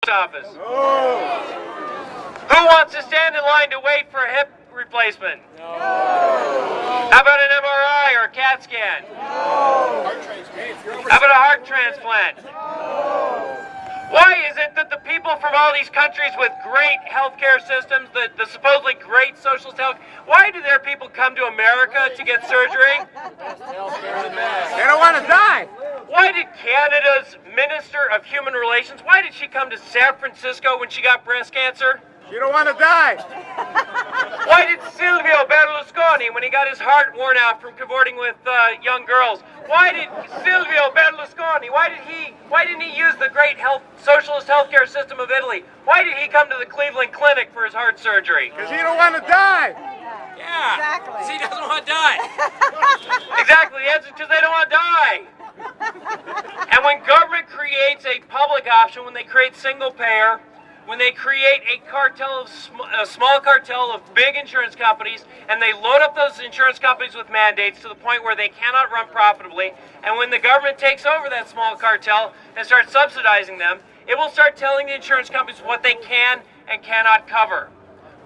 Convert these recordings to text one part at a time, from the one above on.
post office? Who wants to stand in line to wait for a hip replacement? How about an MRI or a CAT scan? How about a heart transplant? Why is it that the people from all these countries with great healthcare systems, the supposedly great socialist health, why do their people come to America to get surgery? They don't want to die. Why did Canada's Minister of Human Relations, why did she come to San Francisco when she got breast cancer? You don't want to die. Why did Silvio Berlusconi, when he got his heart worn out from cavorting with young girls, why did Silvio Berlusconi, why didn't he use the great socialist healthcare system of Italy? Why did he come to the Cleveland Clinic for his heart surgery? Because he don't want to die. Yeah, Exactly. because he doesn't want to die. Exactly, the answer is because they don't want to die. And when government creates a public option, when they create single payer, when they create a small cartel of big insurance companies, and they load up those insurance companies with mandates to the point where they cannot run profitably, and when the government takes over that small cartel and starts subsidizing them, it will start telling the insurance companies what they can and cannot cover.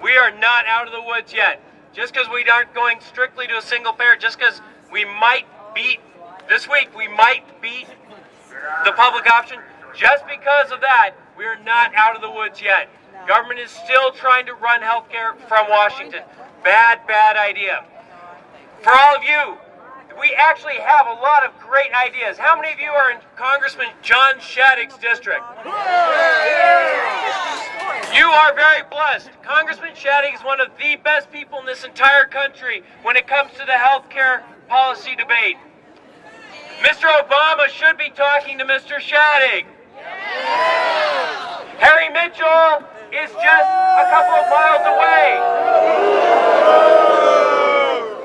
We are not out of the woods yet. Just because we aren't going strictly to a single payer, just because we might beat, this week, we might beat the public option, just because of that, we are not out of the woods yet. No. Government is still trying to run healthcare from Washington. Bad idea. For all of you, we actually have a lot of great ideas. How many of you are in Congressman John Shattuck's district? You are very blessed. Congressman Shattuck is one of the best people in this entire country when it comes to the healthcare policy debate. Mr. Obama should be talking to Mr. Shattuck. Harry Mitchell is just a couple of miles away.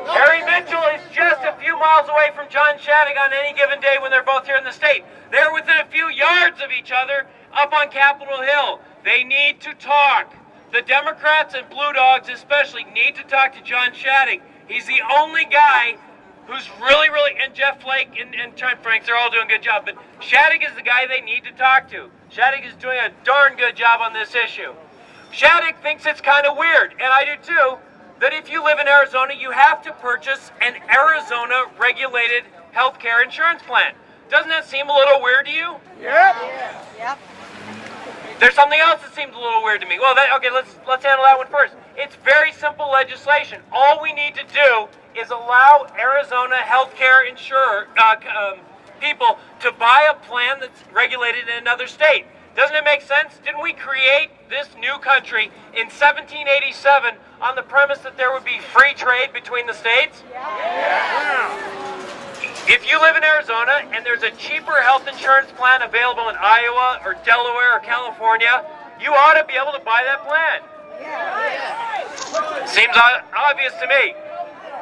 Harry Mitchell is just a few miles away from John Shattuck on any given day when they're both here in the state. They're within a few yards of each other up on Capitol Hill. They need to talk. The Democrats and Blue Dogs especially need to talk to John Shattuck. He's the only guy who's really, and Jeff Flake and Trent Franks, they're all doing a good job, but Shattuck is the guy they need to talk to. Shattuck is doing a darn good job on this issue. Shattuck thinks it's kind of weird, and I do too, that if you live in Arizona, you have to purchase an Arizona-regulated healthcare insurance plan. Doesn't that seem a little weird to you? Yep. There's something else that seems a little weird to me. Well, okay, let's handle that one first. It's very simple legislation. All we need to do is allow Arizona healthcare people to buy a plan that's regulated in another state. Doesn't it make sense? Didn't we create this new country in 1787 on the premise that there would be free trade between the states? Yeah. If you live in Arizona and there's a cheaper health insurance plan available in Iowa or Delaware or California, you ought to be able to buy that plan. Seems obvious to me.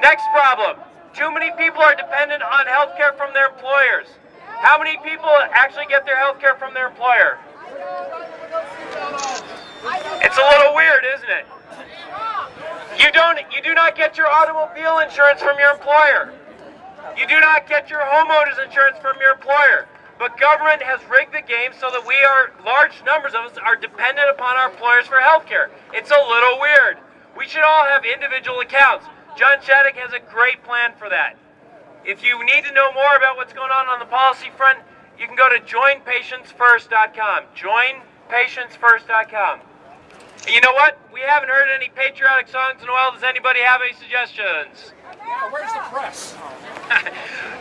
Next problem. Too many people are dependent on health care from their employers. How many people actually get their health care from their employer? It's a little weird, isn't it? You do not get your automobile insurance from your employer. You do not get your homeowners insurance from your employer. But government has rigged the game so that large numbers of us are dependent upon our employers for health care. It's a little weird. We should all have individual accounts. John Shattuck has a great plan for that. If you need to know more about what's going on the policy front, you can go to joinpatientsfirst.com. Joinpatientsfirst.com. And you know what? We haven't heard any patriotic songs in a while. Does anybody have any suggestions? Yeah, where's the press?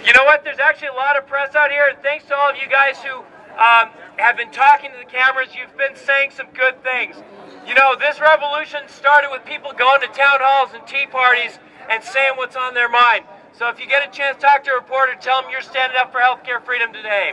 You know what? There's actually a lot of press out here, and thanks to all of you guys who have been talking to the cameras. You've been saying some good things. You know, this revolution started with people going to town halls and tea parties and saying what's on their mind. So if you get a chance to talk to a reporter, tell them you're standing up for healthcare freedom today.